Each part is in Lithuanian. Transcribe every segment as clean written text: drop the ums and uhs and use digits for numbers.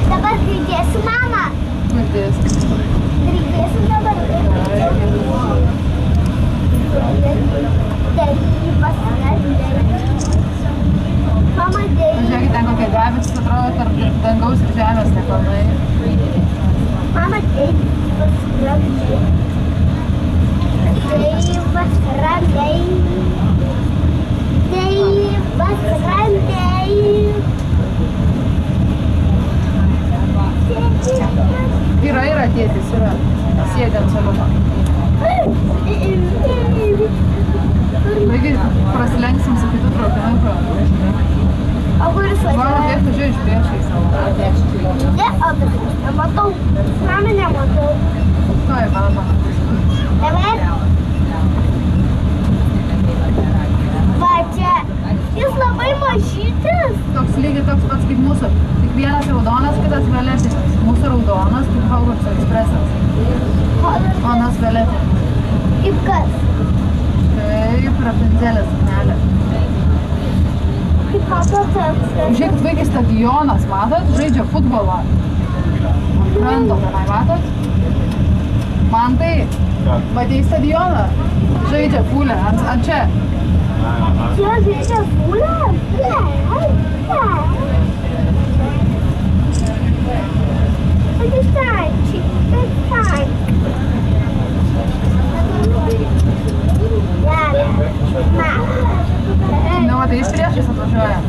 Dabar girdėsiu mamą. Girdėsiu dabar. Darybas, mama dėjai. Žiūrėkit, ten kokie debesis atrodo tarp dangaus ir žemės nekalnai. Mama darybas ramiai. Darybas ramiai. Darybas ramiai. Yra tėtis, yra. Sėdė ant šaliuko. Taigi prasilenksim su kitų traukinuku. O kuris važiuoja? Mano tėvų žiūrė iš priešais. Ne, o bet nematau. Mama nematau. Stoja mama. Dabar. Va čia. Jis labai mažytis. Toks lygiai toks pats kaip mūsų. Tik vienas raudonas, kitas violetinis. Mūsų raudonas, kaip Hogwarts Expressas. O nas violetinis. Kaip kas? Kaip Rapunzelės suknelė. Kaip Hogwarts Expressas. Žiūrėkit, vaikai stadionas, matot? Žaidžia futbolą. Ant kranto tenai, matot? Mantai, matei stadioną? Žaidžia pūlę, ant čia. Čia žaidžia pūlę? Ne. It's time. Nu, matai, jis priešais atvažiuoja.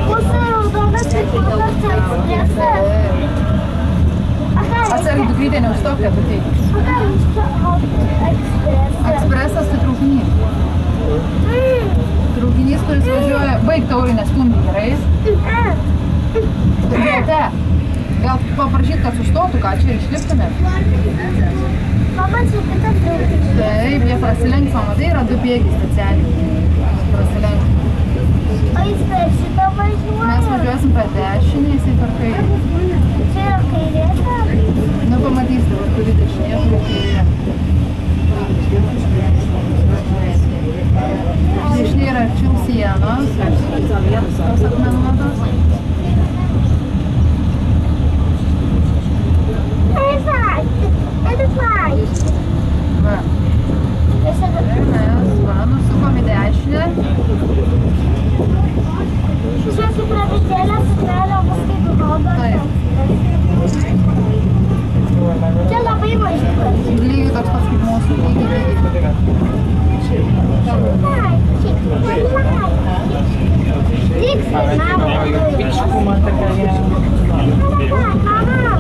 Mūsų raudonas kaip Hogwarts Expressas. Atsargiai, dukrytė, neužstok tėtutį. Ekspresas tai traukinys. Traukinys, kuris važiuoja. Baig taurį nestumdį, gerai? Dukrytė, gal paprašyt, kad sustotų, ką čia išliptumėt? Mama, čia kitas traukinys. Taip, jie prasilenks, matai, yra du bėgiai specialiai. Prasilenks. O jis per šitą važiuoja? Mes važiuosim per dešinį, jisai per kairį. Čia yra kairėta? Nu, pamatysite, kuri dešinė, kuri kairė. Dešinė yra arčiau sienos, tos akmenuotos. Va. Ir mes, va, nusukom į dešinę. Čia kaip Rapunzelė suknelė, bus kaip Hogwarts. Čia labai mažytas. Lygiai toks pats kaip mūsų, lygiai. Mama,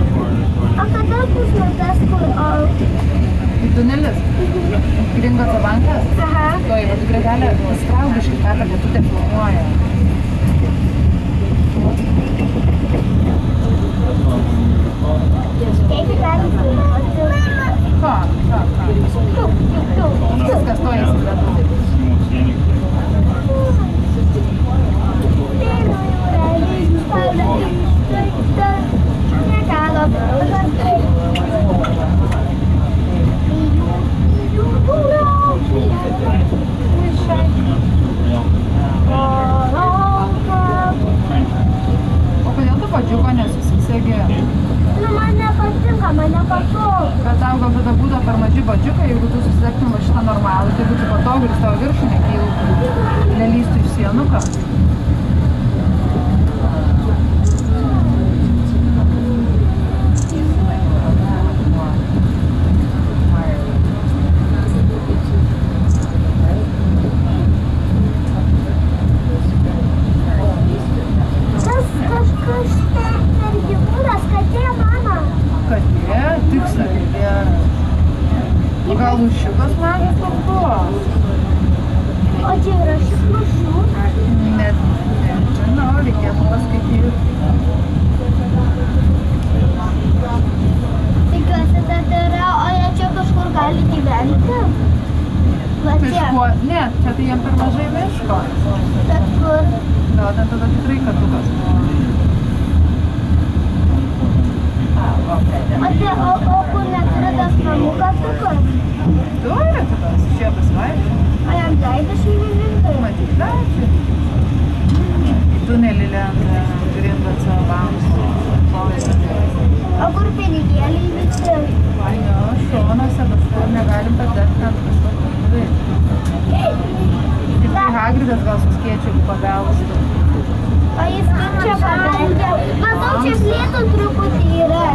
o kada bus tas, kur... Tunelis. Gringo bankas. Aha. Toj, va, tu gretelė pastraugiškai, ką ta lietutė filmuoja. Kaip galim filmuoti? Ką? Viskas stojasi lietutė. O kodėl tu padžiuko nesusisegi? Nu, man nepatinka, man nepatogu. Bet tau gal tada būtų per maži badžiukai, jeigu tu susisektum va šitą normalų, tai būtų patogu ir tavo viršų nekiltų, nelystų iš sienuką. Gal lūšiukas mažas toks buvo? O čia yra šis lūšių? Net nežinau, reikėtų paskaityti. Tikiuosi, kad yra, o jie čia kažkur gali gyventi? Va čia. Miško? Ne, čia tai jiem per mažai miško. Bet kur? Gal ten tada tikrai katukas buvo. O kur neturi tas namų katukas? Turi, tas čia pasivaikščioti. O jam leido šeimininkai? Matyt, leidžia. Į tunelį lenda, grinda savams. O kur pinigėliai visi? Jo, šonuose, bet negalim padėti ant kažkokį. Tik tai Hagridas gal su skėčiu pabelstų. O jis kaip čia pabeldė? Matau, čia slėtų truputį yra.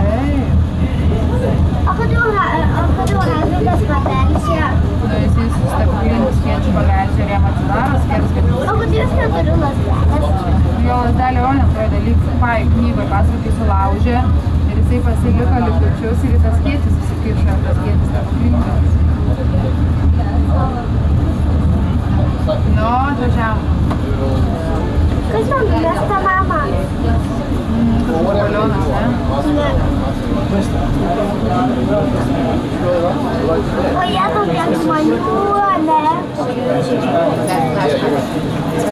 O kodėl Hagridas pabeldė? Nu, jis stebuklinį skėčių paleidžia ir jam atsidaro skėtis, kad O kodėl jis neturi lasdelės? jo lasdelė jo netrodė lyg knygoj pasakai sulaužė ir jisai pasiliko likučius ir į tas skėtis susikišo ir tas skėtis stebuklingas. Nu, atvažiavom. Kas man numesta mama? Kažkoks balionas, ne? O jie tokie žmonių, ne?